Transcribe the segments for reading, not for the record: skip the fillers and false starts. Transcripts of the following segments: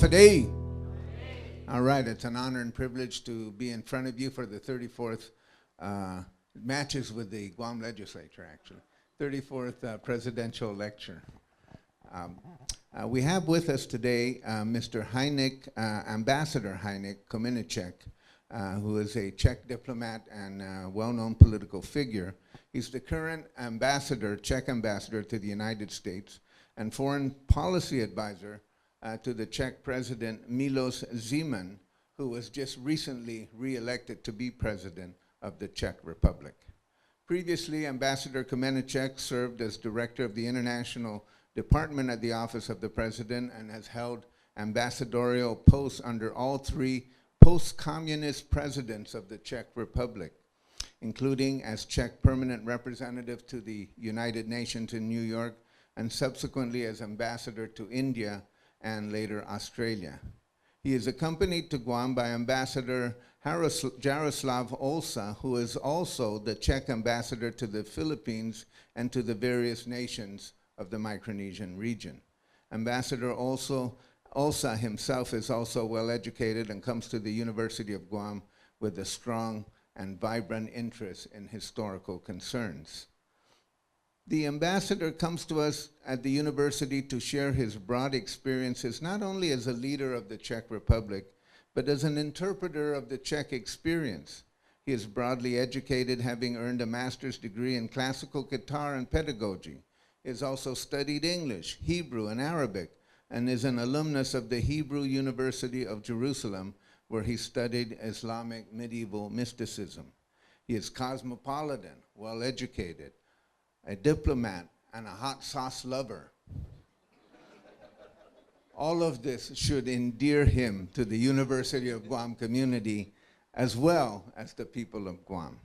Today. All right, it's an honor and privilege to be in front of you for the 34th matches with the Guam legislature, actually. 34th presidential lecture. We have with us today Mr. Hynek, Ambassador Hynek Kmoníček, who is a Czech diplomat and well-known political figure. He's the current ambassador, Czech ambassador to the United States and foreign policy advisor to the Czech President Miloš Zeman, who was just recently re-elected to be president of the Czech Republic. Previously, Ambassador Kmoníček served as director of the International Department at the Office of the President and has held ambassadorial posts under all three post-communist presidents of the Czech Republic, including as Czech permanent representative to the United Nations in New York and subsequently as ambassador to India and later Australia. He is accompanied to Guam by Ambassador Jaroslav Olsa, who is also the Czech ambassador to the Philippines and to the various nations of the Micronesian region. Ambassador Olsa himself is also well educated and comes to the University of Guam with a strong and vibrant interest in historical concerns. The ambassador comes to us at the university to share his broad experiences, not only as a leader of the Czech Republic, but as an interpreter of the Czech experience. He is broadly educated, having earned a master's degree in classical guitar and pedagogy. He has also studied English, Hebrew, and Arabic, and is an alumnus of the Hebrew University of Jerusalem, where he studied Islamic medieval mysticism. He is cosmopolitan, well-educated, a diplomat, and a hot sauce lover. All of this should endear him to the University of Guam community as well as the people of Guam.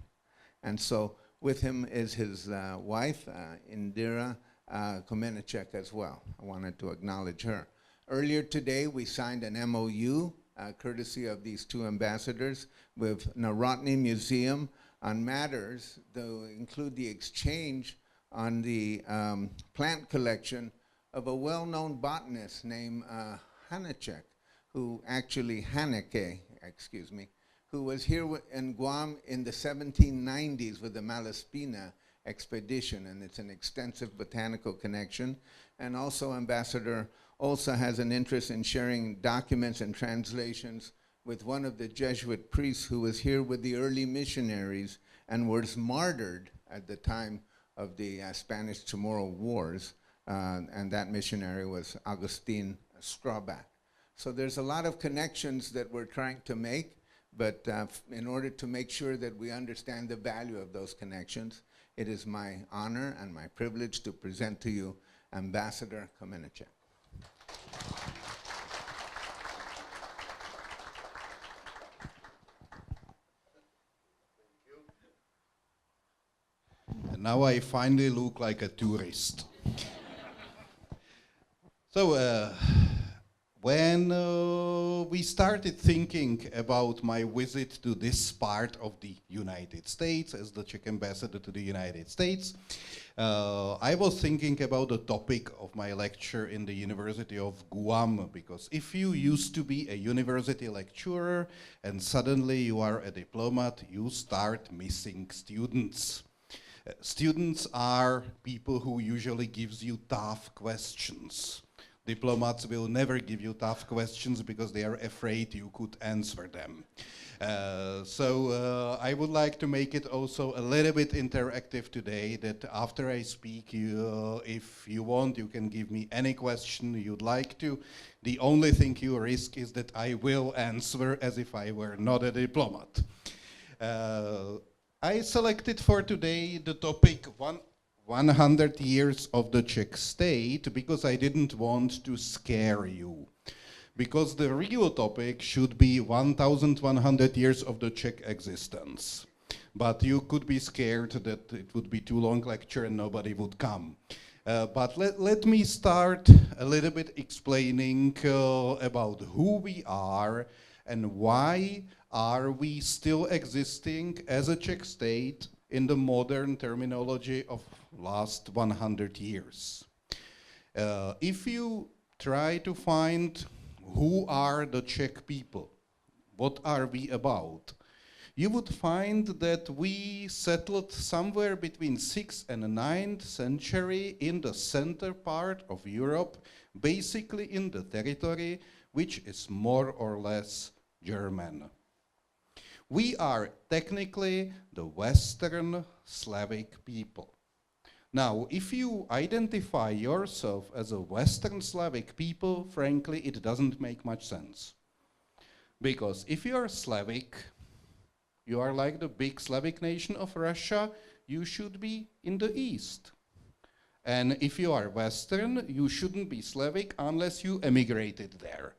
And so with him is his wife, Indira Kmoníček as well. I wanted to acknowledge her. Earlier today, we signed an MOU, courtesy of these two ambassadors, with Narodny Museum on matters that include the exchange on the plant collection of a well-known botanist named Hynek, who was here in Guam in the 1790s with the Malaspina expedition, and it's an extensive botanical connection. And also Ambassador Olsa has an interest in sharing documents and translations with one of the Jesuit priests who was here with the early missionaries and was martyred at the time of the Spanish Chamorro Wars, and that missionary was Agustin Strawback. So there's a lot of connections that we're trying to make, but in order to make sure that we understand the value of those connections, it is my honor and my privilege to present to you Ambassador Kmoníček. Now I finally look like a tourist. So when we started thinking about my visit to this part of the United States as the Czech ambassador to the United States, I was thinking about the topic of my lecture in the University of Guam, because if you used to be a university lecturer and suddenly you are a diplomat, you start missing students. Students are people who usually gives you tough questions. Diplomats will never give you tough questions because they are afraid you could answer them. So I would like to make it also a little bit interactive today, that after I speak, if you want, you can give me any question you'd like to. The only thing you risk is that I will answer as if I were not a diplomat. I selected for today the topic 100 years of the Czech state because I didn't want to scare you. Because the real topic should be 1,100 years of the Czech existence. But you could be scared that it would be too long lecture and nobody would come. But let me start a little bit explaining about who we are and why are we still existing as a Czech state in the modern terminology of last 100 years. If you try to find who are the Czech people? What are we about? You would find that we settled somewhere between 6th and 9th century in the center part of Europe, basically in the territory which is more or less German. We are technically the Western Slavic people. Now, if you identify yourself as a Western Slavic people, frankly, it doesn't make much sense. Because if you are Slavic, you are like the big Slavic nation of Russia, you should be in the East. And if you are Western, you shouldn't be Slavic unless you emigrated there.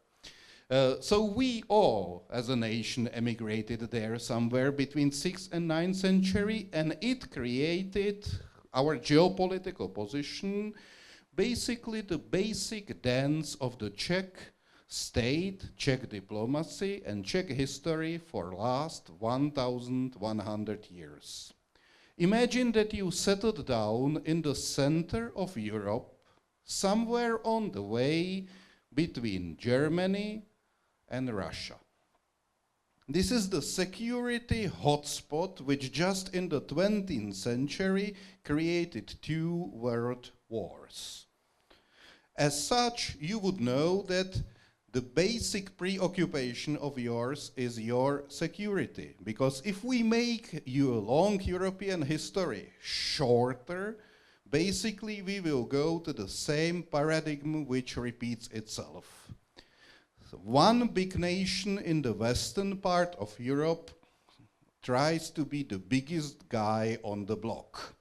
So we all, as a nation, emigrated there somewhere between 6th and 9th century, and it created our geopolitical position, basically the basic dance of the Czech state, Czech diplomacy, and Czech history for last 1,100 years. Imagine that you settled down in the center of Europe, somewhere on the way between Germany and Russia. This is the security hotspot which just in the 20th century created 2 world wars. As such, you would know that the basic preoccupation of yours is your security. Because if we make your long European history shorter, basically we will go to the same paradigm which repeats itself. So one big nation in the western part of Europe tries to be the biggest guy on the block.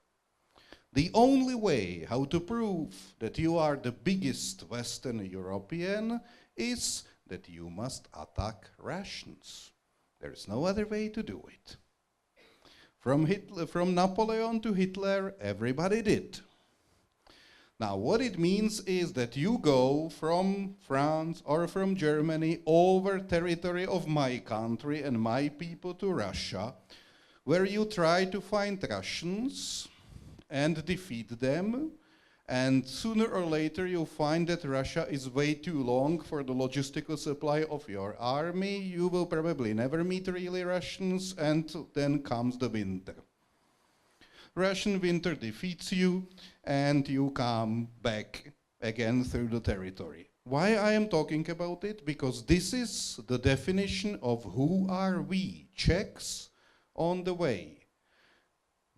The only way how to prove that you are the biggest Western European is that you must attack Russians. There is no other way to do it. From Napoleon to Hitler, everybody did. Now, what it means is that you go from France or from Germany over territory of my country and my people to Russia, where you try to find Russians and defeat them, and sooner or later you find that Russia is way too long for the logistical supply of your army. You will probably never meet really Russians, and then comes the winter. Russian winter defeats you, and you come back again through the territory. Why I am talking about it? Because this is the definition of who are we, Czechs, on the way.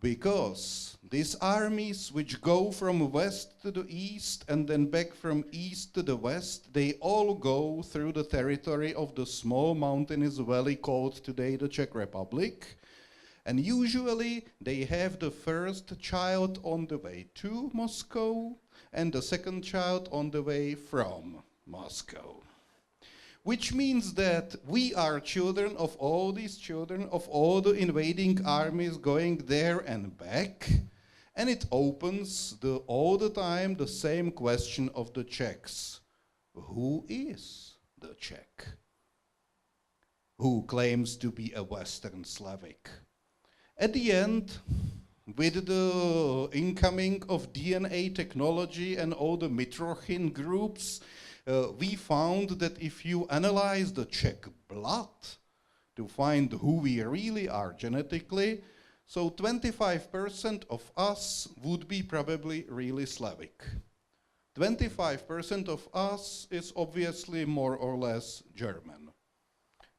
Because these armies which go from west to the east and then back from east to the west, they all go through the territory of the small mountainous valley called today the Czech Republic. And usually they have the first child on the way to Moscow and the second child on the way from Moscow. Which means that we are children of all these children, of all the invading armies going there and back. And it opens all the time the same question of the Czechs. Who is the Czech? Who claims to be a Western Slavic? At the end, with the incoming of DNA technology and all the Mitrochin groups, we found that if you analyze the Czech blood to find who we really are genetically, so 25% of us would be probably really Slavic. 25% of us is obviously more or less German.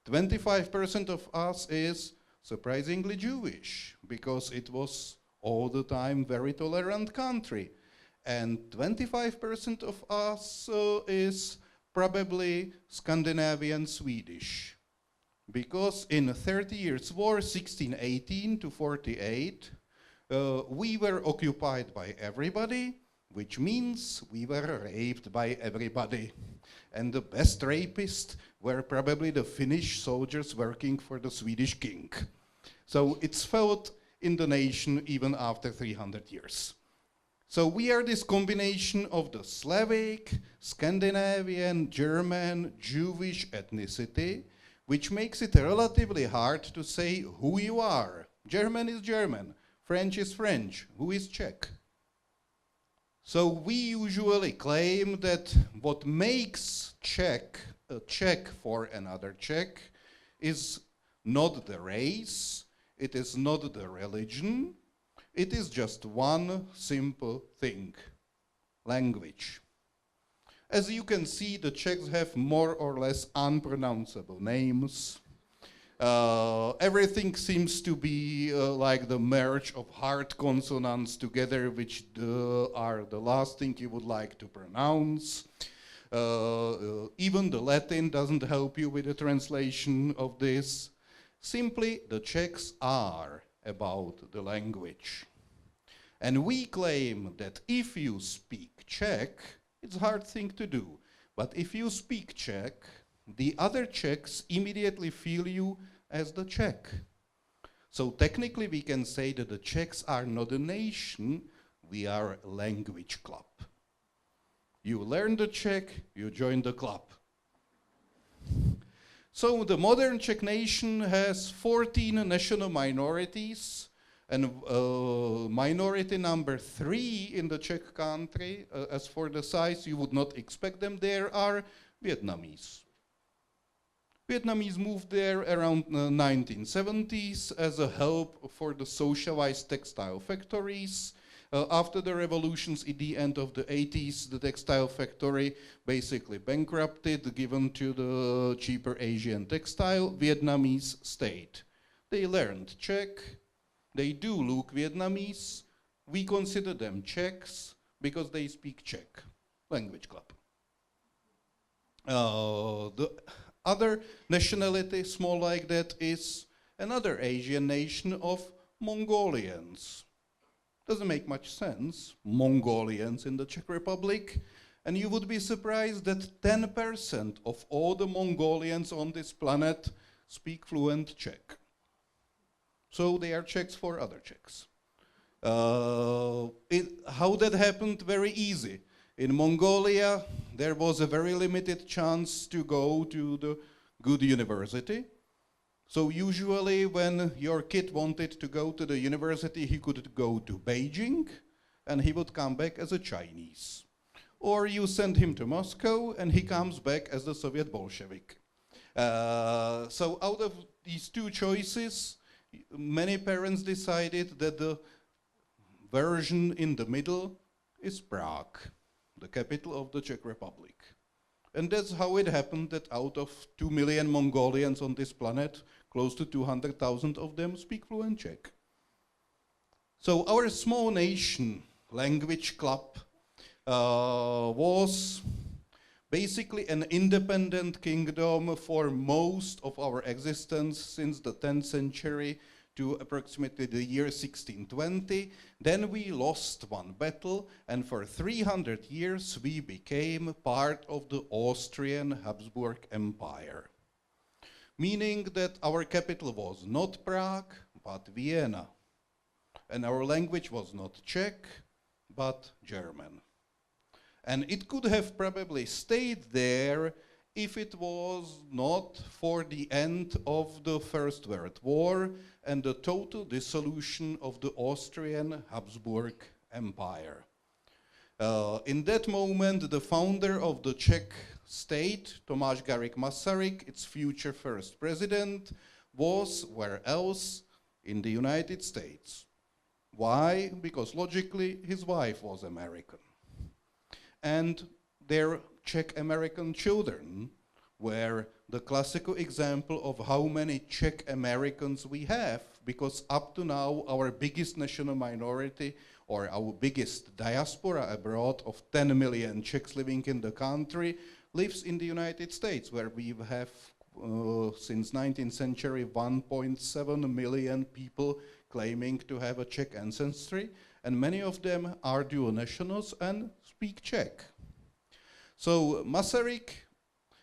25% of us is surprisingly Jewish, because it was all the time very tolerant country. And 25% of us is probably Scandinavian Swedish. Because in 30 Years' War, 1618 to 48, we were occupied by everybody, which means we were raped by everybody. And the best rapists were probably the Finnish soldiers working for the Swedish king. So it's felt in the nation even after 300 years. So we are this combination of the Slavic, Scandinavian, German, Jewish ethnicity, which makes it relatively hard to say who you are. German is German, French is French, who is Czech? So we usually claim that what makes Czech a Czech for another Czech is not the race, it is not the religion, it is just one simple thing: language. As you can see, the Czechs have more or less unpronounceable names. Everything seems to be like the merge of hard consonants together, which are the last thing you would like to pronounce. Even the Latin doesn't help you with the translation of this. Simply, the Czechs are about the language. And we claim that if you speak Czech, it's a hard thing to do, but if you speak Czech, the other Czechs immediately feel you as the Czech. So technically we can say that the Czechs are not a nation, we are a language club. You learn the Czech, you join the club. So the modern Czech nation has 14 national minorities, and minority number 3 in the Czech country, as for the size, you would not expect them there, are Vietnamese. Vietnamese moved there around the 1970s as a help for the socialized textile factories. After the revolutions at the end of the 80s, the textile factory basically bankrupted, given to the cheaper Asian textile. Vietnamese stayed. They learned Czech. They do look Vietnamese. We consider them Czechs because they speak Czech. Language club. The other nationality, small like that, is another Asian nation of Mongolians. Doesn't make much sense, Mongolians in the Czech Republic. And you would be surprised that 10% of all the Mongolians on this planet speak fluent Czech. So they are Czechs for other Czechs. How that happened? Very easy. In Mongolia, there was a very limited chance to go to the good university. So usually when your kid wanted to go to the university, he could go to Beijing and he would come back as a Chinese. Or you send him to Moscow and he comes back as the Soviet Bolshevik. So out of these two choices, many parents decided that the version in the middle is Prague, the capital of the Czech Republic. And that's how it happened that out of 2 million Mongolians on this planet, close to 200,000 of them speak fluent Czech. So our small nation language club was basically an independent kingdom for most of our existence since the 10th century to approximately the year 1620. Then we lost one battle, and for 300 years we became part of the Austrian Habsburg Empire. Meaning that our capital was not Prague, but Vienna. And our language was not Czech, but German. And it could have probably stayed there if it was not for the end of the First World War and the total dissolution of the Austrian Habsburg Empire. In that moment, the founder of the Czech state, Tomáš Garrigue Masaryk, its future first president, was where else? In the United States. Why? Because logically, his wife was American. And their Czech-American children were the classical example of how many Czech Americans we have, because up to now our biggest national minority or our biggest diaspora abroad of 10 million Czechs living in the country lives in the United States, where we have since 19th century 1.7 million people claiming to have a Czech ancestry, and many of them are dual nationals and speak Czech. So Masaryk,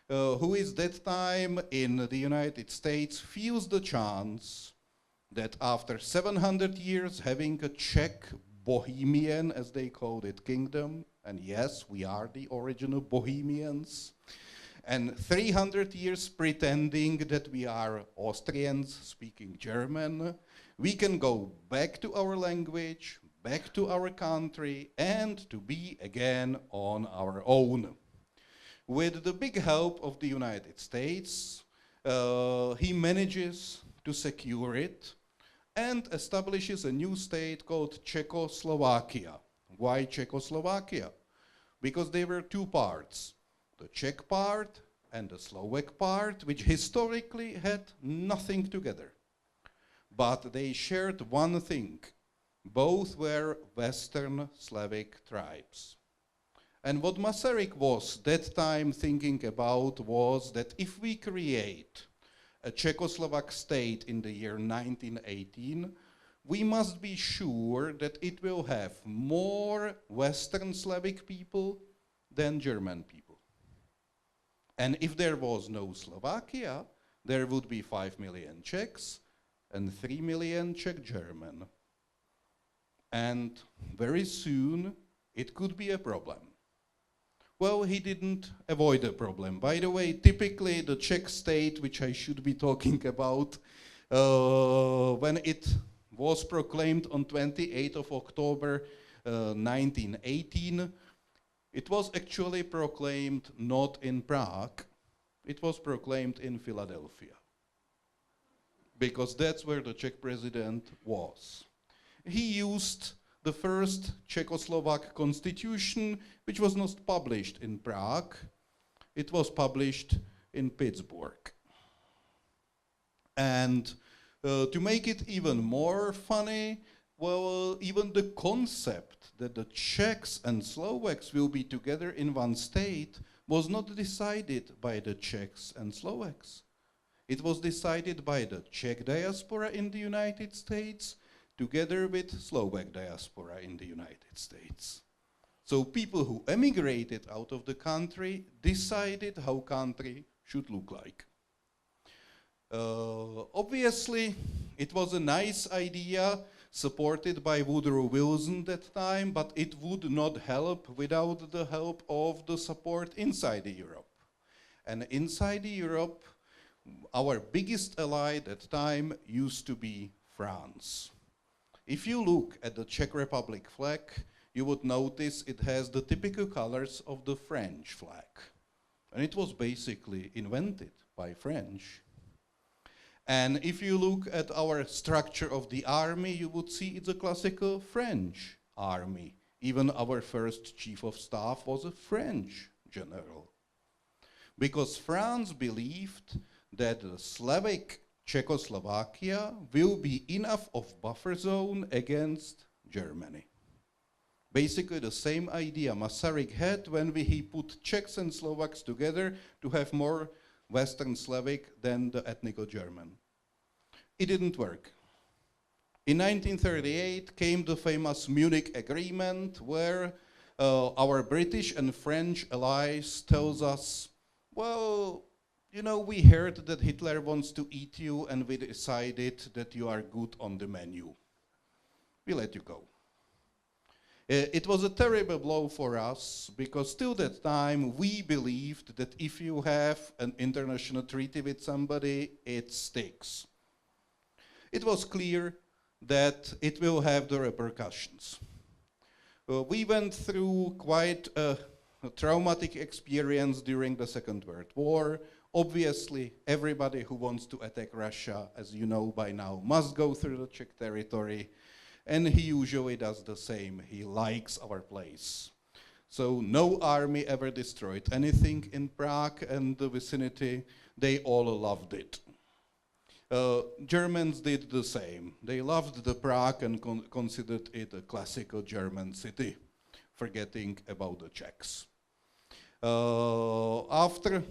who is that time in the United States, feels the chance that after 700 years having a Czech Bohemian, as they called it, kingdom, and yes, we are the original Bohemians, and 300 years pretending that we are Austrians speaking German, we can go back to our language, back to our country, and to be again on our own. With the big help of the United States, he manages to secure it and establishes a new state called Czechoslovakia. Why Czechoslovakia? Because there were two parts, the Czech part and the Slovak part, which historically had nothing together. But they shared one thing. Both were Western Slavic tribes. And what Masaryk was that time thinking about was that if we create a Czechoslovak state in the year 1918, we must be sure that it will have more Western Slavic people than German people. And if there was no Slovakia, there would be 5 million Czechs and 3 million Czech German. And very soon it could be a problem. Well, he didn't avoid a problem. By the way, typically the Czech state, which I should be talking about, when it was proclaimed on 28th of October 1918, it was actually proclaimed not in Prague, it was proclaimed in Philadelphia. Because that's where the Czech president was. He used the first Czechoslovak constitution, which was not published in Prague. It was published in Pittsburgh. And to make it even more funny, well, even the concept that the Czechs and Slovaks will be together in one state was not decided by the Czechs and Slovaks. It was decided by the Czech diaspora in the United States together with Slovak diaspora in the United States. So people who emigrated out of the country decided how country should look like. Obviously, it was a nice idea supported by Woodrow Wilson that time, but it would not help without the help of the support inside Europe. And inside Europe, our biggest ally at that time used to be France. If you look at the Czech Republic flag, you would notice it has the typical colors of the French flag. And it was basically invented by French. And if you look at our structure of the army, you would see it's a classical French army. Even our first chief of staff was a French general. Because France believed that the Slavic Czechoslovakia will be enough of buffer zone against Germany. Basically the same idea Masaryk had when he put Czechs and Slovaks together to have more Western Slavic than the ethnical German. It didn't work. In 1938 came the famous Munich Agreement, where our British and French allies tells us, well, you know, we heard that Hitler wants to eat you and we decided that you are good on the menu. We let you go. It was a terrible blow for us because till that time we believed that if you have an international treaty with somebody, it sticks. It was clear that it will have the repercussions. We went through quite a traumatic experience during the Second World War. Obviously, everybody who wants to attack Russia, as you know by now, must go through the Czech territory. And he usually does the same. He likes our place. So no army ever destroyed anything in Prague and the vicinity. They all loved it. Germans did the same. They loved the Prague and considered it a classical German city, forgetting about the Czechs. After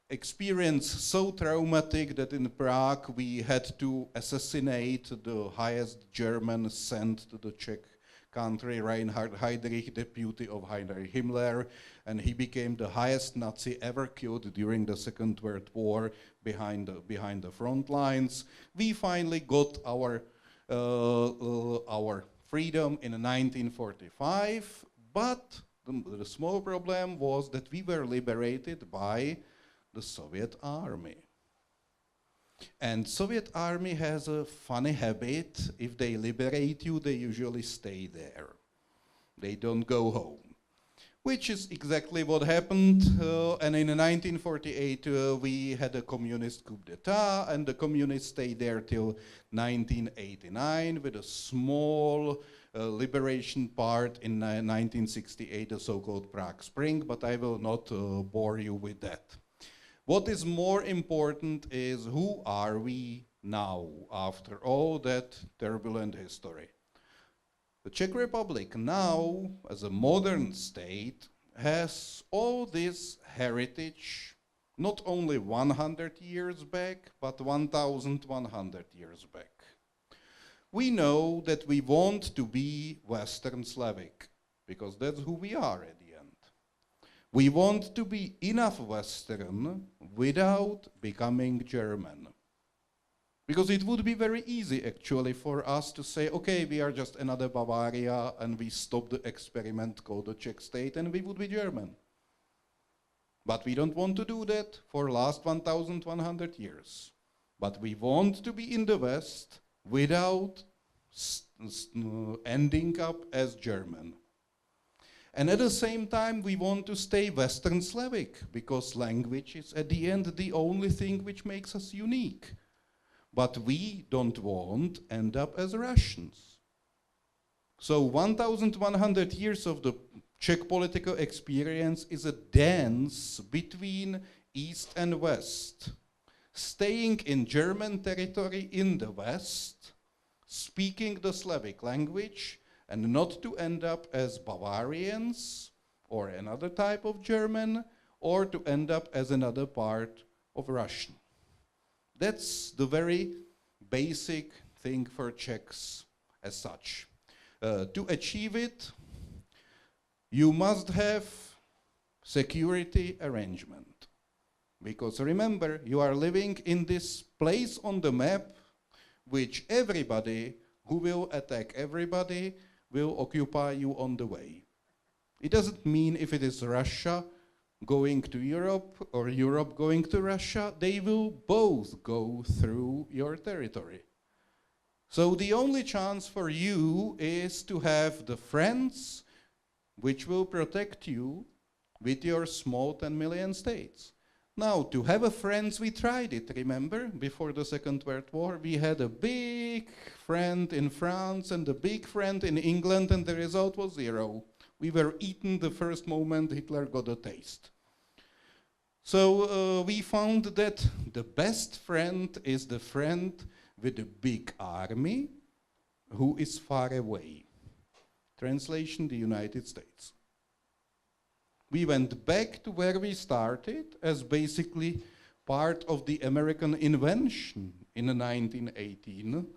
experience so traumatic that in Prague we had to assassinate the highest German sent to the Czech country, Reinhard Heydrich, deputy of Heinrich Himmler, and he became the highest Nazi ever killed during the Second World War behind the front lines. We finally got our freedom in 1945, but the small problem was that we were liberated by the Soviet army. And Soviet army has a funny habit. If they liberate you, they usually stay there. They don't go home. which is exactly what happened. And in 1948, we had a communist coup d'etat, and the communists stayed there till 1989 with a small liberation part in 1968, the so-called Prague Spring, but I will not bore you with that. What is more important is who are we now after all that turbulent history? The Czech Republic now, as a modern state, has all this heritage, not only 100 years back, but 1,100 years back. We know that we want to be Western Slavic, because that's who we are at the end. We want to be enough Western without becoming German. Because it would be very easy, actually, for us to say, okay, we are just another Bavaria, and we stop the experiment called the Czech state, and we would be German. But we don't want to do that for last 1,100 years. But we want to be in the West without ending up as German. And at the same time, we want to stay Western Slavic, because language is, at the end, the only thing which makes us unique. But we don't want to end up as Russians. So 1,100 years of the Czech political experience is a dance between East and West, staying in German territory in the West, speaking the Slavic language, and not to end up as Bavarians or another type of German, or to end up as another part of Russian. That's the very basic thing for Czechs as such. To achieve it, you must have security arrangement. Because remember, you are living in this place on the map which everybody who will attack everybody will occupy you on the way. It doesn't mean if it is Russia going to Europe or Europe going to Russia, they will both go through your territory. So the only chance for you is to have the friends which will protect you with your small 10 million states. Now, to have a friends, we tried it, remember? Before the Second World War, we had a big friend in France and a big friend in England, and the result was 0. We were eaten the first moment Hitler got a taste. So we found that the best friend is the friend with a big army who is far away. Translation, the United States. We went back to where we started as basically part of the American invention in 1918,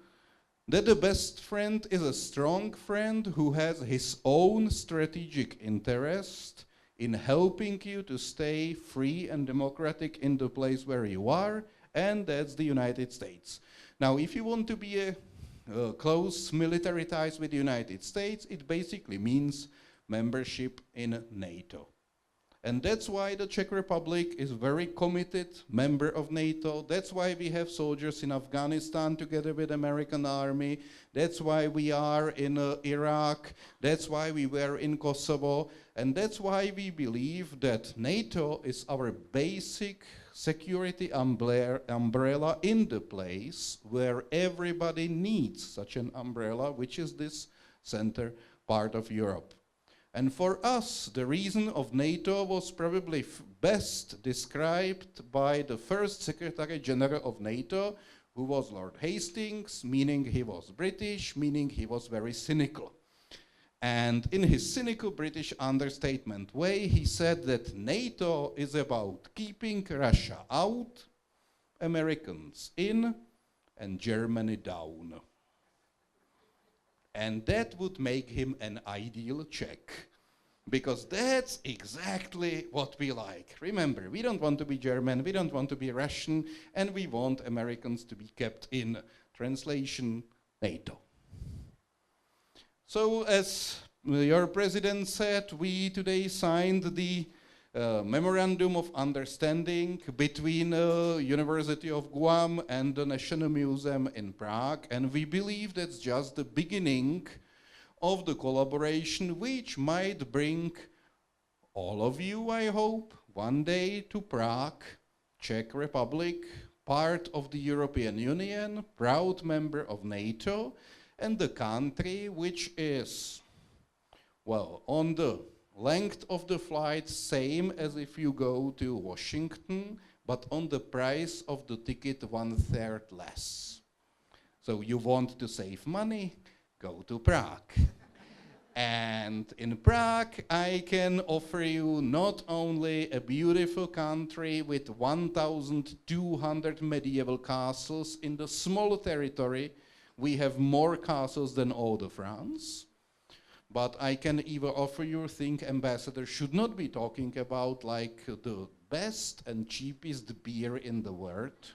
that the best friend is a strong friend who has his own strategic interest in helping you to stay free and democratic in the place where you are, and that's the United States. Now, if you want to be a close military ties with the United States, it basically means membership in NATO. And that's why the Czech Republic is a very committed member of NATO. That's why we have soldiers in Afghanistan together with the American army. That's why we are in Iraq. That's why we were in Kosovo. And that's why we believe that NATO is our basic security umbrella in the place where everybody needs such an umbrella, which is this center part of Europe. And for us, the reason of NATO was probably best described by the first Secretary General of NATO, who was Lord Hastings, meaning he was British, meaning he was very cynical. And in his cynical British understatement way, he said that NATO is about keeping Russia out, Americans in, and Germany down. And that would make him an ideal Czech, because that's exactly what we like. Remember, we don't want to be German, we don't want to be Russian, and we want Americans to be kept in. Translation, NATO. So, as your president said, we today signed the Memorandum of Understanding between University of Guam and the National Museum in Prague, and we believe that's just the beginning of the collaboration, which might bring all of you, I hope, one day to Prague, Czech Republic, part of the European Union, proud member of NATO, and the country which is, well, on the length of the flight, same as if you go to Washington, but on the price of the ticket 1/3 less. So you want to save money? Go to Prague. And in Prague, I can offer you not only a beautiful country with 1,200 medieval castles in the small territory. We have more castles than all of France. But I can even offer you, think ambassador should not be talking about like the best and cheapest beer in the world.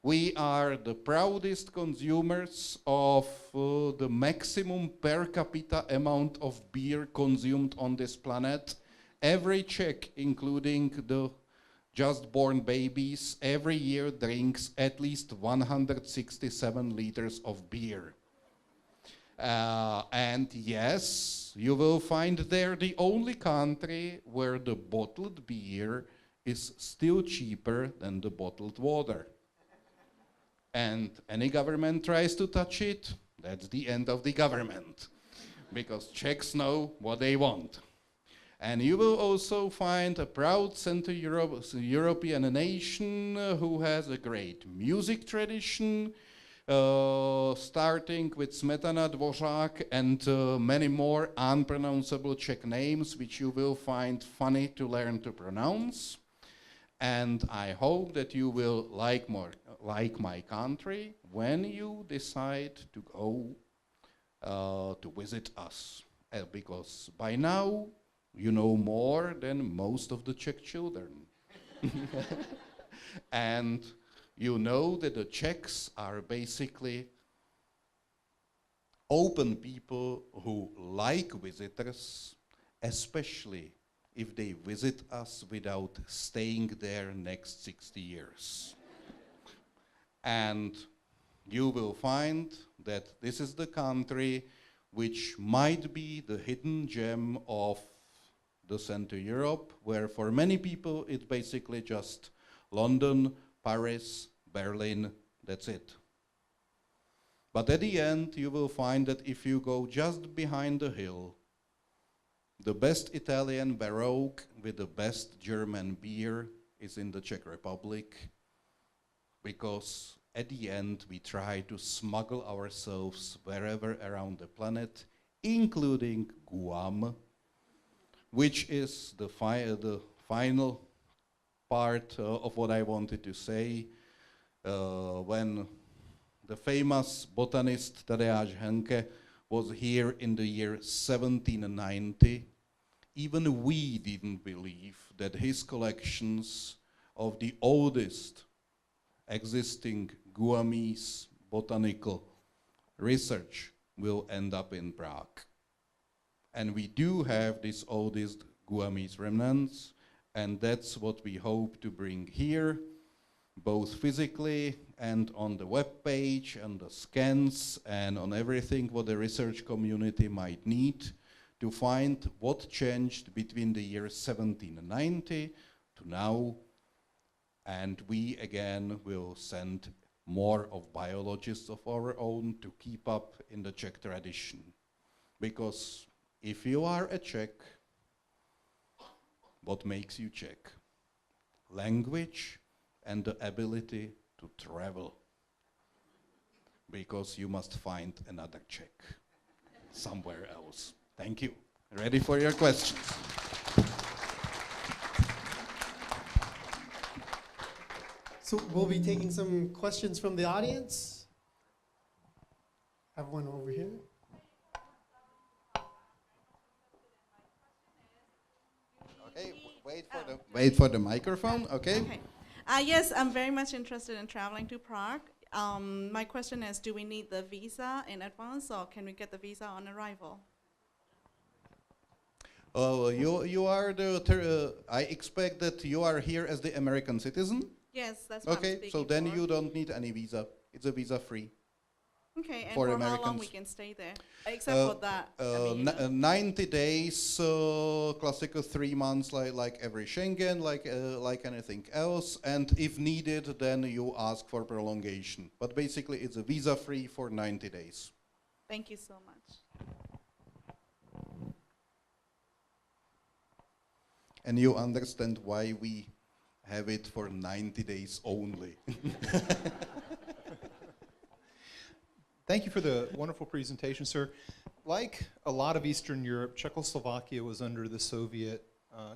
We are the proudest consumers of the maximum per capita amount of beer consumed on this planet. Every Czech, including the just born babies, every year drinks at least 167 liters of beer. And yes, you will find there the only country where the bottled beer is still cheaper than the bottled water. And any government tries to touch it, that's the end of the government, because Czechs know what they want. And you will also find a proud Central European nation who has a great music tradition, starting with Smetana, Dvořák, and many more unpronounceable Czech names, which you will find funny to learn to pronounce. And I hope that you will like my country when you decide to go to visit us. Because by now, you know more than most of the Czech children. And you know that the Czechs are basically open people who like visitors, especially if they visit us without staying there next 60 years. And you will find that this is the country which might be the hidden gem of the Central Europe, where for many people it's basically just London, Paris, Berlin, that's it. But at the end you will find that if you go just behind the hill, the best Italian Baroque with the best German beer is in the Czech Republic, because at the end we try to smuggle ourselves wherever around the planet, including Guam, which is the final part of what I wanted to say. When the famous botanist Tadeáš Henke was here in the year 1790, even we didn't believe that his collections of the oldest existing Guamese botanical research will end up in Prague. And we do have these oldest Guamese remnants, and that's what we hope to bring here, both physically and on the web page and the scans and on everything what the research community might need to find what changed between the year 1790 to now. And we again will send more of biologists of our own to keep up in the Czech tradition. Because if you are a Czech, what makes you Czech? Language and the ability to travel. Because you must find another Czech somewhere else. Thank you. Ready for your questions? So we'll be taking some questions from the audience. I have one over here. Okay, wait for the microphone, okay? Okay. Yes, I'm very much interested in traveling to Prague. My question is, do we need the visa in advance, or can we get the visa on arrival? You are the, I expect that you are here as the American citizen? Yes, that's what I'm Okay, speaking so then for. you don't need any visa. It's a visa free. Okay, and for for how long Americans. we can stay there? Except for that. I mean, 90 days, classical 3 months, like every Schengen, like anything else. And if needed, then you ask for prolongation. But basically, it's a visa-free for 90 days. thank you so much. And you understand why we have it for 90 days only. Thank you for the wonderful presentation, sir. Like a lot of Eastern Europe, Czechoslovakia was under the Soviet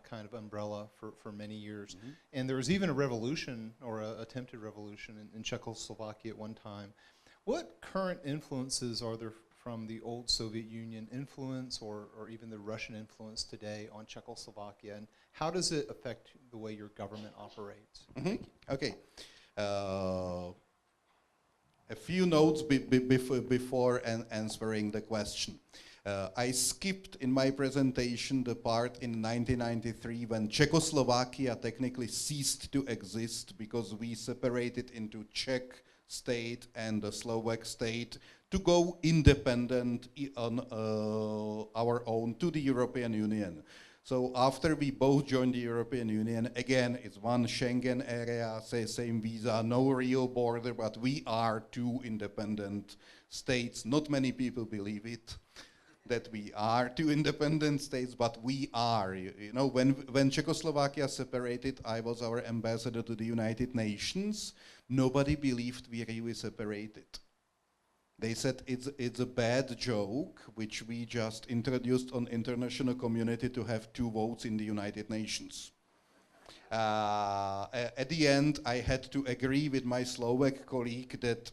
kind of umbrella for many years. Mm-hmm. And there was even a revolution, or an attempted revolution in Czechoslovakia at one time. What current influences are there from the old Soviet Union influence, or even the Russian influence today on Czechoslovakia? And how does it affect the way your government operates? Mm-hmm. Okay. A few notes before answering the question. I skipped in my presentation the part in 1993 when Czechoslovakia technically ceased to exist because we separated into Czech state and the Slovak state to go independent on our own to the European Union. So after we both joined the European Union, again, it's one Schengen area, same visa, no real border, but we are two independent states. Not many people believe it, that we are two independent states, but we are. You know, when Czechoslovakia separated, I was our ambassador to the United Nations. Nobody believed we really separated. They said it's a bad joke, which we just introduced on international community to have 2 votes in the United Nations. At the end, I had to agree with my Slovak colleague that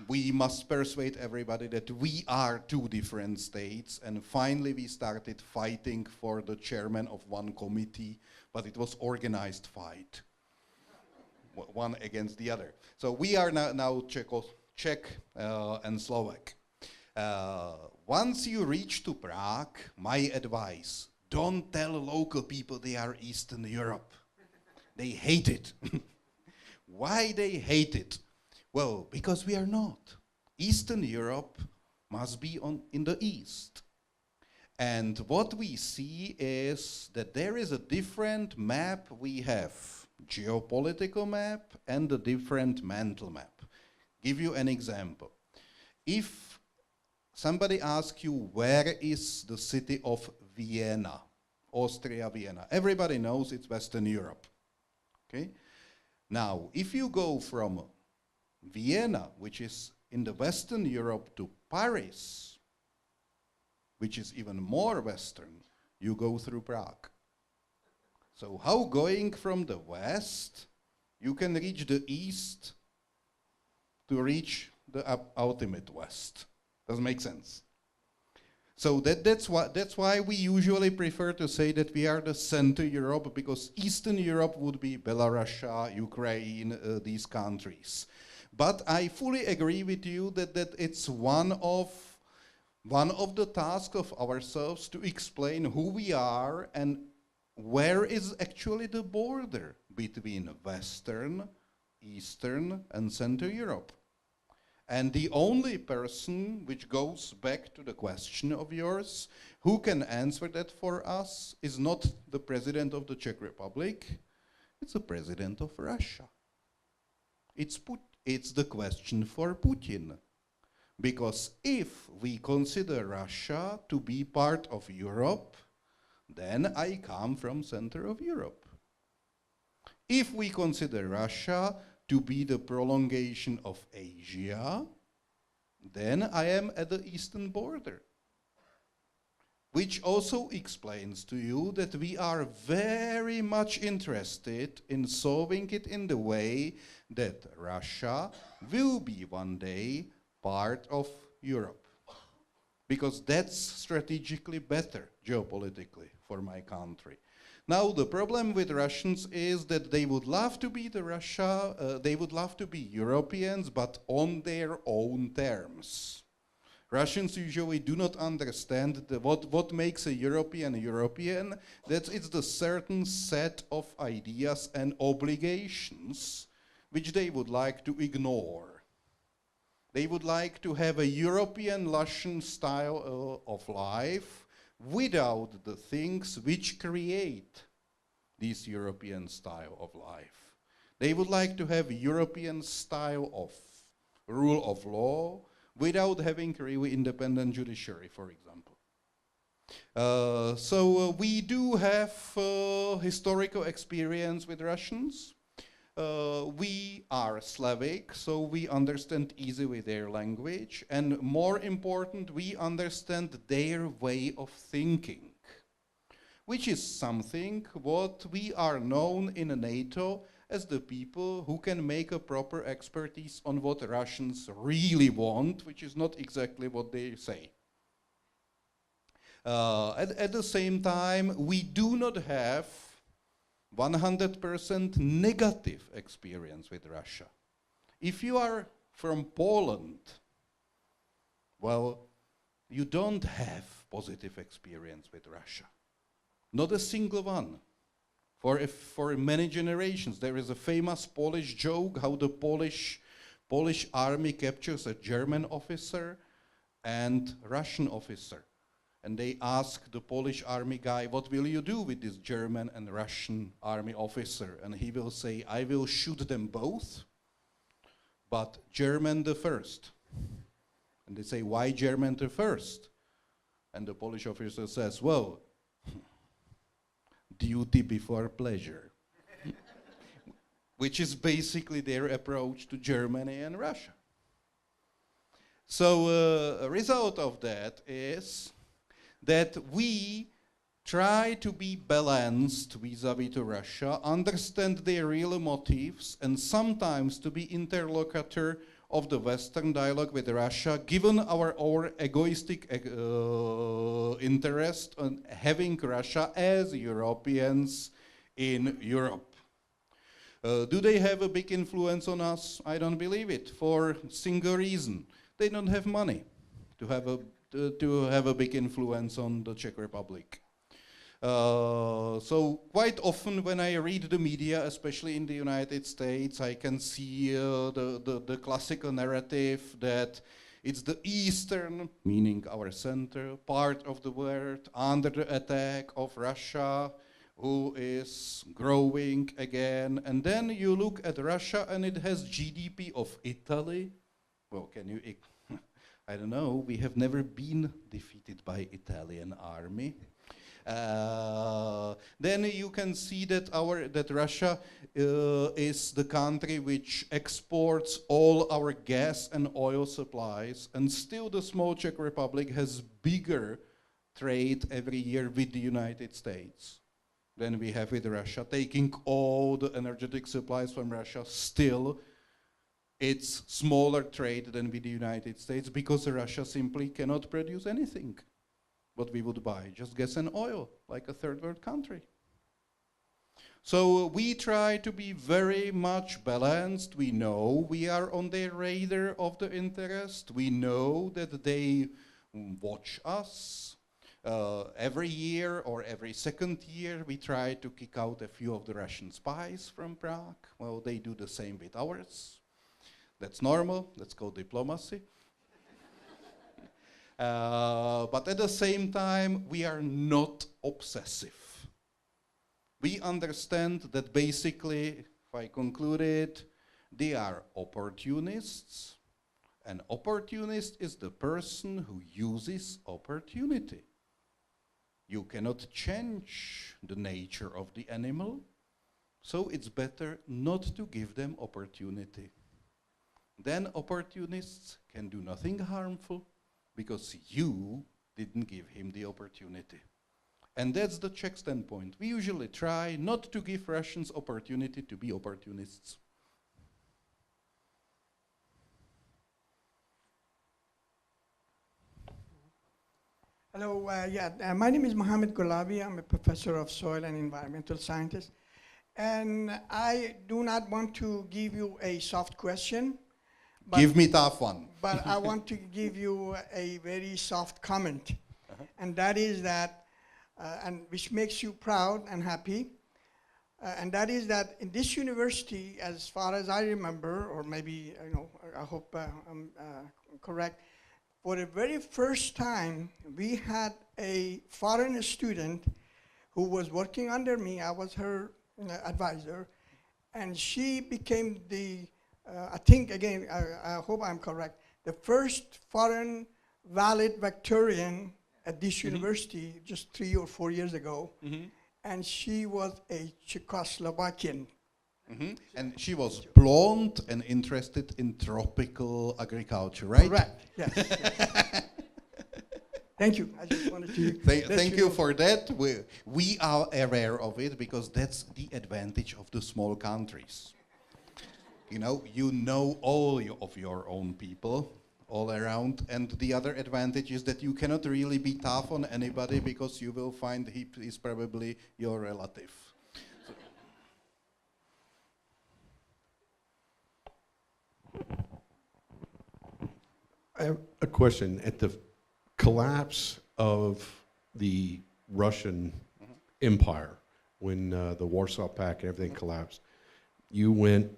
we must persuade everybody that we are 2 different states, and finally we started fighting for the chairman of one committee, but it was organized fight. One against the other. So we are now Czech and Slovak. Once you reach to Prague, my advice, don't tell local people they are Eastern Europe. They hate it. Why they hate it? Well, because we are not. Eastern Europe must be in the east. And what we see is that there is a different map we have. Geopolitical map and a different mental map. Give you an example. If somebody asks you where is the city of Vienna, Austria, Vienna, everybody knows it's Western Europe. Okay? Now, if you go from Vienna, which is in the Western Europe, to Paris, which is even more Western, you go through Prague. So how going from the west, you can reach the east to reach the ultimate west? Doesn't make sense. So that's why we usually prefer to say that we are the Center Europe, because Eastern Europe would be Belarus, Ukraine, these countries. But I fully agree with you that it's one of the tasks of ourselves to explain who we are and where is actually the border between Western, Eastern, and Central Europe. And the only person, which goes back to the question of yours, who can answer that for us is not the President of the Czech Republic, it's the President of Russia. It's the question for Putin. Because if we consider Russia to be part of Europe, then I come from center of Europe. If we consider Russia to be the prolongation of Asia, then I am at the eastern border. Which also explains to you that we are very much interested in solving it in the way that Russia will be one day part of Europe. Because that's strategically better, geopolitically, for my country. Now, the problem with Russians is that they would love to be they would love to be Europeans, but on their own terms. Russians usually do not understand what makes a European, that it's the certain set of ideas and obligations which they would like to ignore. They would like to have a European Russian style of life without the things which create this European style of life. They would like to have European style of rule of law without having really independent judiciary, for example. So we do have historical experience with Russians. We are Slavic, so we understand easily their language, and more important, we understand their way of thinking, which is something what we are known in NATO as the people who can make a proper expertise on what Russians really want, which is not exactly what they say. At the same time, we do not have 100% negative experience with Russia. If you are from Poland, well, you don't have positive experience with Russia. Not a single one. For many generations, there is a famous Polish joke how the Polish army captures a German officer and Russian officer. And they ask the Polish army guy, what will you do with this German and Russian army officer? And he will say, I will shoot them both, but German the first. And they say, why German the first? And the Polish officer says, well, duty before pleasure. Which is basically their approach to Germany and Russia. So a result of that is that we try to be balanced vis-à-vis to Russia, understand their real motives, and sometimes to be interlocutor of the Western dialogue with Russia, given our egoistic interest in having Russia as Europeans in Europe. Do they have a big influence on us? I don't believe it, for a single reason. They don't have money to have a big influence on the Czech Republic. So quite often when I read the media, especially in the United States, I can see the classical narrative that it's the eastern, meaning our center, part of the world under the attack of Russia, who is growing again. And then you look at Russia and it has GDP of Italy. Well, can you... I don't know, we have never been defeated by Italian army. Then you can see that Russia is the country which exports all our gas and oil supplies, and still the small Czech Republic has bigger trade every year with the United States than we have with Russia, taking all the energetic supplies from Russia. Still, it's smaller trade than with the United States because Russia simply cannot produce anything what we would buy, just gas and oil, like a third world country. So we try to be very much balanced. We know we are on the radar of the interest. We know that they watch us. Every year or every second year we try to kick out a few of the Russian spies from Prague. Well, they do the same with ours. That's normal, that's called diplomacy. But at the same time, we are not obsessive. We understand that basically, if I conclude it, they are opportunists. An opportunist is the person who uses opportunity. You cannot change the nature of the animal, so it's better not to give them opportunity. Then opportunists can do nothing harmful because you didn't give him the opportunity. And that's the Czech standpoint. We usually try not to give Russians opportunity to be opportunists. Hello, my name is Mohammed Gulabi. I'm a professor of soil and environmental sciences. And I do not want to give you a soft question. Give me tough one. But I want to give you a very soft comment. And that is that, and which makes you proud and happy. and that is that in this university, as far as I remember, or maybe, I hope I'm correct, for the very first time, we had a foreign student who was working under me. I was her advisor, and she became the, I think, again, I hope I'm correct, the first foreign valedictorian at this university just 3 or 4 years ago. And she was a Czechoslovakian. And she was blonde and interested in tropical agriculture, right? Correct, yes. Thank you. I just wanted to Thank you for that. We are aware of it because that's the advantage of the small countries. You know all of your own people all around, and the other advantage is that you cannot really be tough on anybody because you will find he is probably your relative. I have a question. At the collapse of the Russian Empire, when the Warsaw Pact and everything collapsed, you went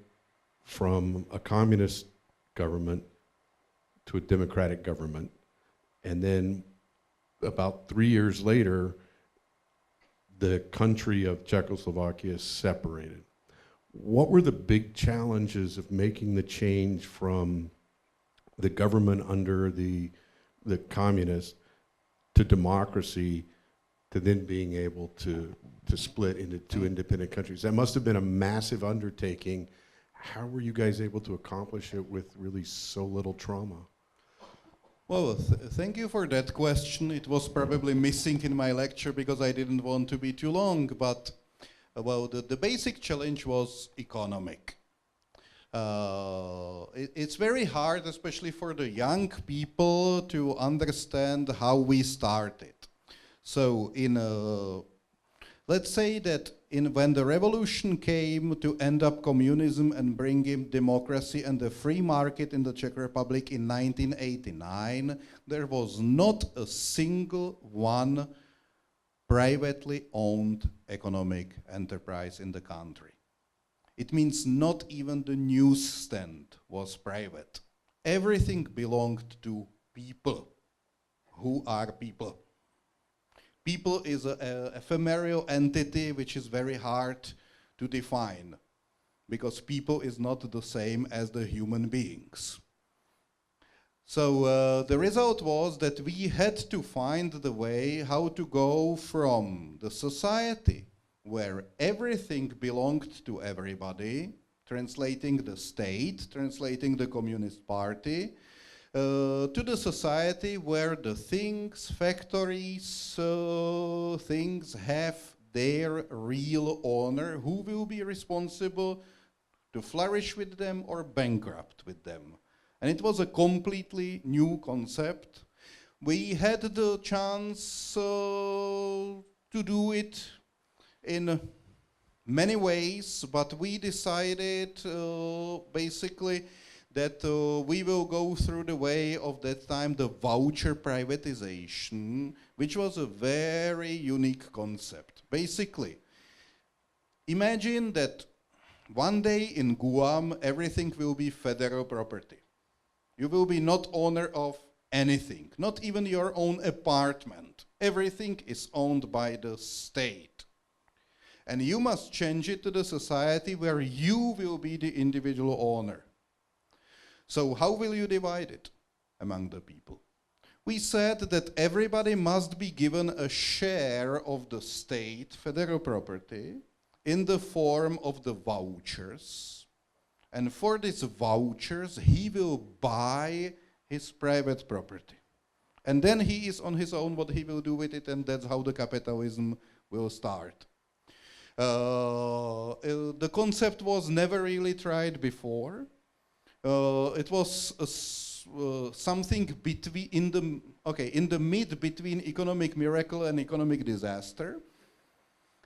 from a communist government to a democratic government, and then about 3 years later, the country of Czechoslovakia separated. What were the big challenges of making the change from the government under the communists to democracy to then being able to split into two independent countries? That must have been a massive undertaking. How were you guys able to accomplish it with really so little trauma? Well, thank you for that question. It was probably missing in my lecture because I didn't want to be too long, but the basic challenge was economic. It's very hard, especially for the young people, to understand how we started. So let's say that when the revolution came to end up communism and bring in democracy and the free market in the Czech Republic in 1989, there was not a single one privately owned economic enterprise in the country. It means not even the newsstand was private. Everything belonged to people. Who are people? People is an ephemeral entity which is very hard to define because people is not the same as the human beings. So the result was that we had to find the way how to go from the society where everything belonged to everybody, translating the state, translating the Communist Party, to the society where the things, factories, things have their real owner, who will be responsible to flourish with them or bankrupt with them. And it was a completely new concept. We had the chance to do it in many ways, but we decided basically that we will go through the way of that time, the voucher privatization, which was a very unique concept. Basically, imagine that one day in Guam, everything will be federal property. You will be not owner of anything, not even your own apartment. Everything is owned by the state. And you must change it to the society where you will be the individual owner. So how will you divide it among the people? We said that everybody must be given a share of the state federal property in the form of the vouchers. And for these vouchers, he will buy his private property. And then he is on his own what he will do with it, and that's how the capitalism will start. The concept was never really tried before. It was something between in the mid between economic miracle and economic disaster.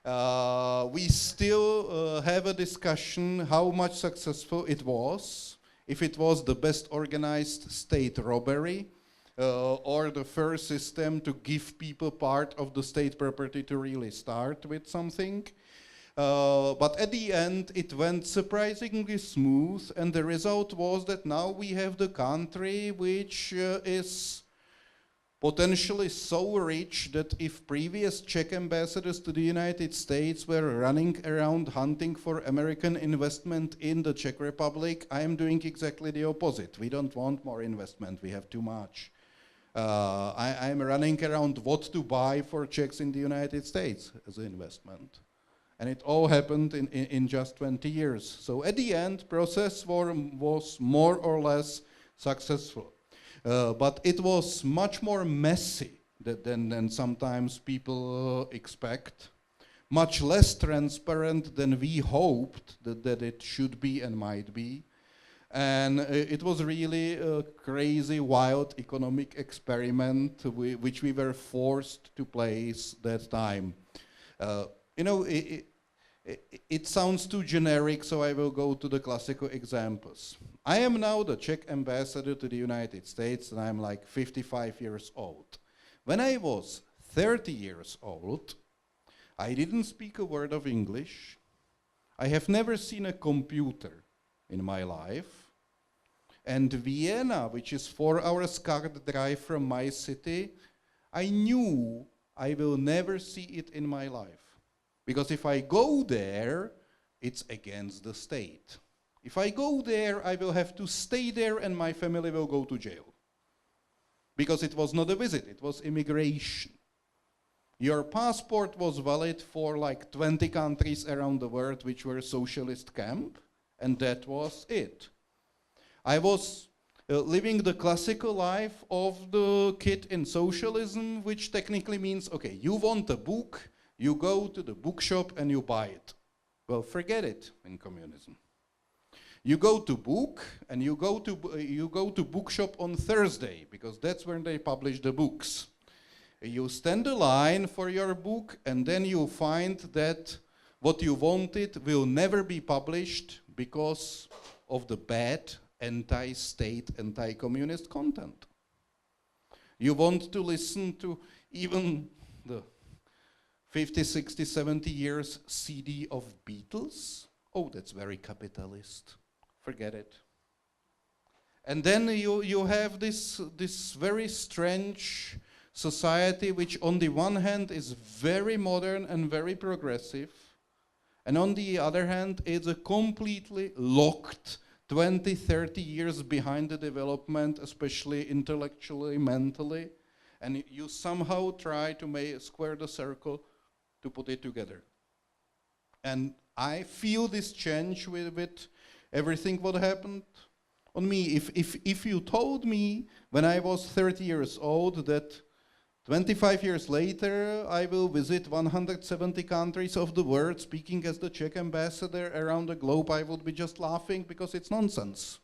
We still have a discussion how much successful it was, if it was the best organized state robbery, or the first system to give people part of the state property to really start with something. But at the end, it went surprisingly smooth, and the result was that now we have the country which is potentially so rich that if previous Czech ambassadors to the United States were running around hunting for American investment in the Czech Republic, I am doing exactly the opposite. We don't want more investment, we have too much. I'm running around what to buy for Czechs in the United States as an investment. And it all happened in just 20 years. So at the end, process was more or less successful. But it was much more messy than sometimes people expect, much less transparent than we hoped that it should be and might be. And it was really a crazy, wild economic experiment which we were forced to place that time. You know, it sounds too generic, so I will go to the classical examples. I am now the Czech ambassador to the United States, and I'm like 55 years old. When I was 30 years old, I didn't speak a word of English. I have never seen a computer in my life. And Vienna, which is 4 hours car drive from my city, I knew I will never see it in my life. Because if I go there, it's against the state. If I go there, I will have to stay there and my family will go to jail. Because it was not a visit, it was immigration. Your passport was valid for like 20 countries around the world which were socialist camp, and that was it. I was living the classical life of the kid in socialism, which technically means, okay, you want a book, you go to the bookshop and you buy it. Well, forget it in communism. You go to book and you go to bookshop on Thursday because that's when they publish the books. You stand a line for your book and then you find that what you wanted will never be published because of the bad anti-state, anti-communist content. You want to listen to even the 50, 60, 70 years CD of Beatles? Oh, that's very capitalist. Forget it. And then you have this very strange society which on the one hand is very modern and very progressive, and on the other hand is a completely locked 20, 30 years behind the development, especially intellectually, mentally, and you somehow try to square the circle to put it together. And I feel this change with everything what happened on me. If you told me when I was 30 years old that 25 years later I will visit 170 countries of the world speaking as the Czech ambassador around the globe, I would be just laughing because it's nonsense.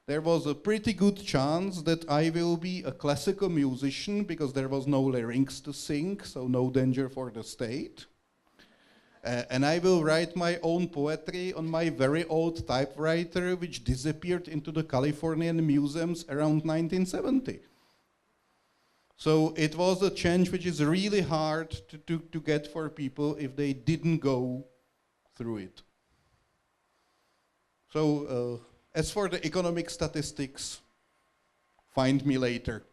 There was a pretty good chance that I will be a classical musician because there was no larynx to sing, so no danger for the state. And I will write my own poetry on my very old typewriter, which disappeared into the Californian museums around 1970. So it was a change which is really hard to get for people if they didn't go through it. So as for the economic statistics, find me later.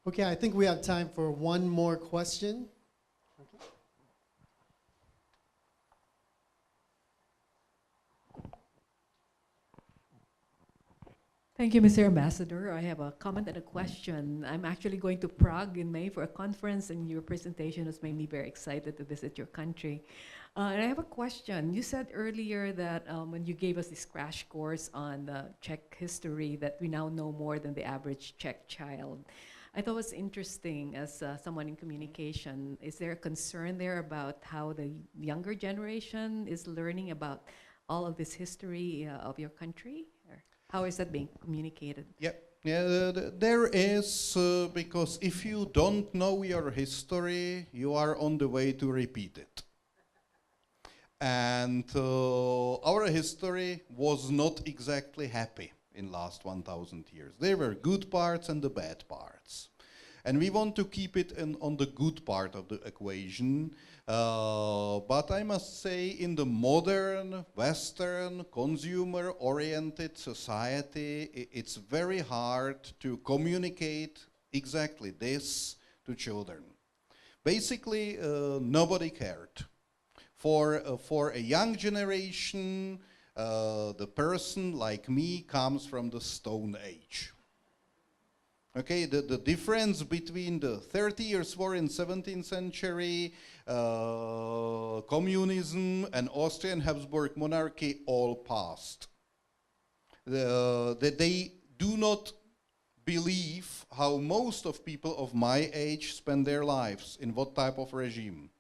Okay, I think we have time for one more question. Thank you, Mr. Ambassador. I have a comment and a question. I'm actually going to Prague in May for a conference, and your presentation has made me very excited to visit your country. And I have a question. You said earlier that when you gave us this crash course on Czech history, that we now know more than the average Czech child. I thought it was interesting as someone in communication. Is there a concern there about how the younger generation is learning about all of this history of your country? Or how is that being communicated? Yeah, there is, because if you don't know your history, you are on the way to repeat it. And our history was not exactly happy in last 1,000 years. There were good parts and the bad parts. And we want to keep it on the good part of the equation. But I must say, in the modern, Western, consumer-oriented society, it's very hard to communicate exactly this to children. Basically, nobody cared. For a young generation, the person like me comes from the Stone Age. Okay, the difference between the 30 Years' War in 17th century, communism and Austrian Habsburg monarchy all passed. They do not believe how most of people of my age spend their lives, in what type of regime.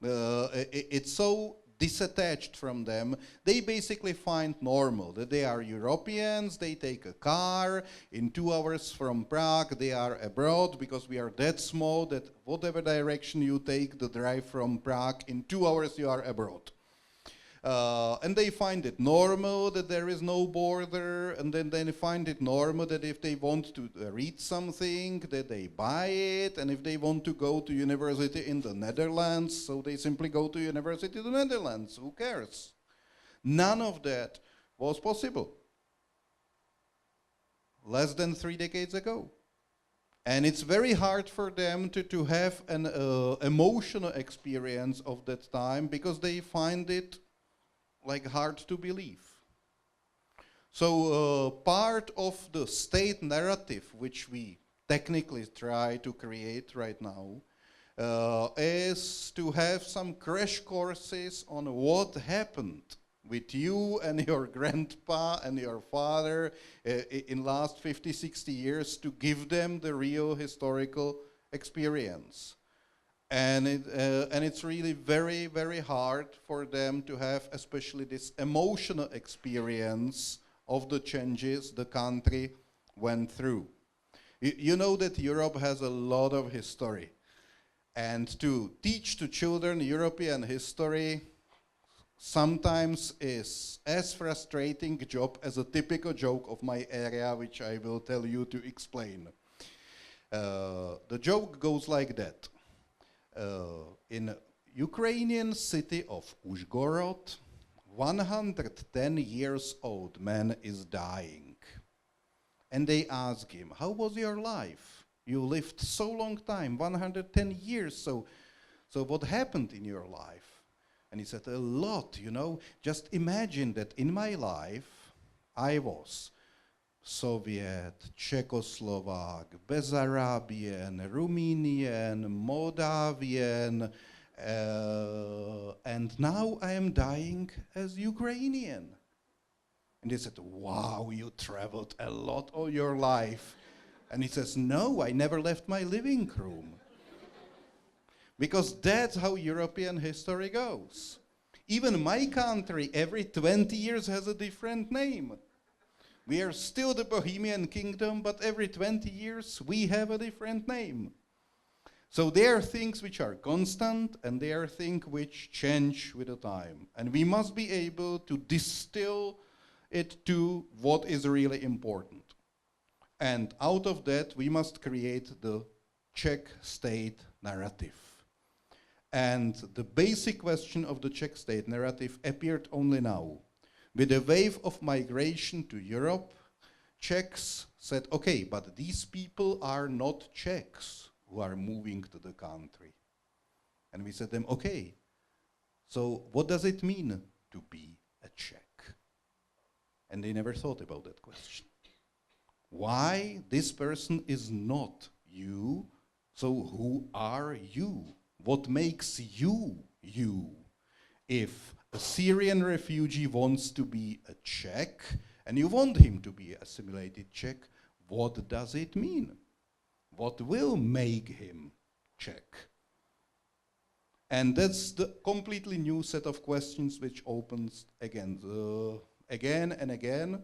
It's so disattached from them, they basically find normal that they are Europeans, they take a car, in 2 hours from Prague they are abroad, because we are that small that whatever direction you take the drive from Prague, in 2 hours you are abroad. And they find it normal that there is no border, and then they find it normal that if they want to read something, that they buy it, and if they want to go to university in the Netherlands, so they simply go to university in the Netherlands. Who cares? None of that was possible less than 3 decades ago. And it's very hard for them to have an emotional experience of that time, because they find it like hard to believe. So part of the state narrative which we technically try to create right now is to have some crash courses on what happened with you and your grandpa and your father in last 50, 60 years, to give them the real historical experience. And it's really very, very hard for them to have especially this emotional experience of the changes the country went through. You know that Europe has a lot of history. And to teach to children European history sometimes is as frustrating a job as a typical joke of my area, which I will tell you to explain. The joke goes like that. In Ukrainian city of Uzhgorod, 110-year-old man is dying. And they ask him, how was your life? You lived so long time, 110 years, so what happened in your life? And he said, a lot, you know. Just imagine that in my life, I was Soviet, Czechoslovak, Bessarabian, Romanian, Moldavian, and now I am dying as Ukrainian. And they said, wow, you traveled a lot all your life. And he says, no, I never left my living room. Because that's how European history goes. Even my country, every 20 years has a different name. We are still the Bohemian Kingdom, but every 20 years we have a different name. So there are things which are constant, and there are things which change with the time. And we must be able to distill it to what is really important. And out of that, we must create the Czech state narrative. And the basic question of the Czech state narrative appeared only now. With the wave of migration to Europe, Czechs said, okay, but these people are not Czechs who are moving to the country. And we said to them, okay, so what does it mean to be a Czech? And they never thought about that question. Why this person is not you, so who are you? What makes you, you? If a Syrian refugee wants to be a Czech, and you want him to be assimilated Czech, what does it mean? What will make him Czech? And that's the completely new set of questions which opens again and again.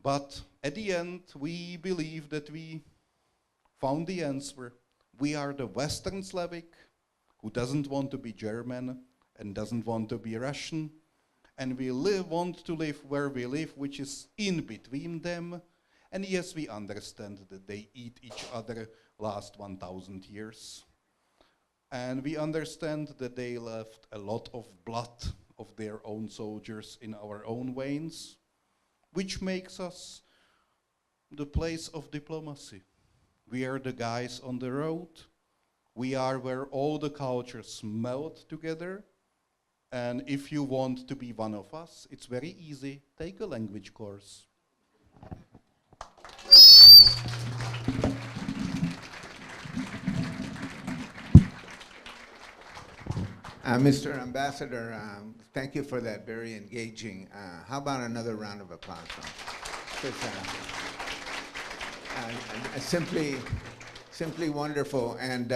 But at the end, we believe that we found the answer. We are the Western Slavic who doesn't want to be German and doesn't want to be Russian. And we want to live where we live, which is in between them. And yes, we understand that they eat each other last 1,000 years. And we understand that they left a lot of blood of their own soldiers in our own veins, which makes us the place of diplomacy. We are the guys on the road. We are where all the cultures melt together. And if you want to be one of us, it's very easy. Take a language course. Mr. Ambassador, thank you for that very engaging. How about another round of applause? Simply wonderful. And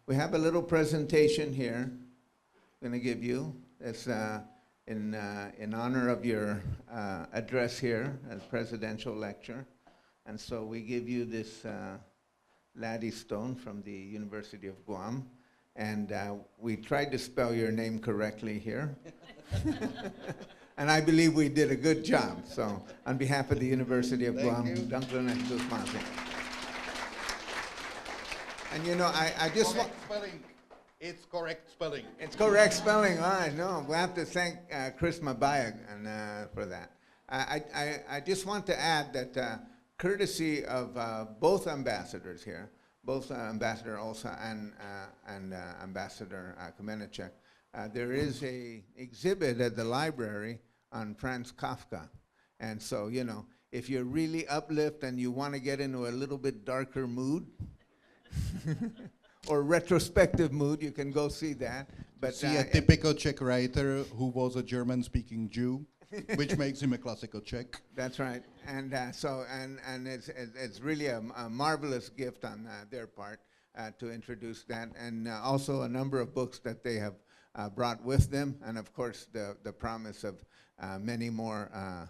we have a little presentation here I'm going to give you. It's in honor of your address here as presidential lecture. And so we give you this Laddie Stone from the University of Guam. And we tried to spell your name correctly here. And I believe we did a good job. So on behalf of the University of Guam, Dunklin and Guzmán. And you know, I just want... It's correct spelling. It's correct spelling. All right, no, we have to thank Chris Mabayag for that. I just want to add that courtesy of both ambassadors here, both Ambassador Olsa and Ambassador Kmoníček, there is a exhibit at the library on Franz Kafka. And so, you know, if you're really uplift and you want to get into a little bit darker mood, or retrospective mood, you can go see that. But see a typical Czech writer who was a German-speaking Jew, which makes him a classical Czech. That's right, and it's really a marvelous gift on their part to introduce that, and also a number of books that they have brought with them, and of course the promise of many more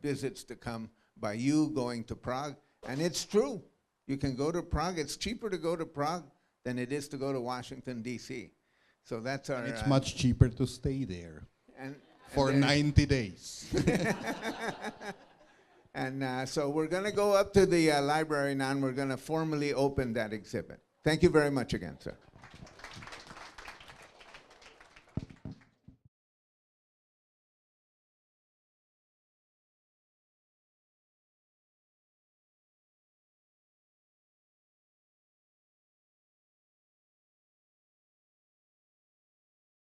visits to come by you going to Prague, and it's true. You can go to Prague. It's cheaper to go to Prague than it is to go to Washington, D.C. So that's our... And it's much cheaper to stay there for 90 days. And so we're going to go up to the library now, and we're going to formally open that exhibit. Thank you very much again, sir.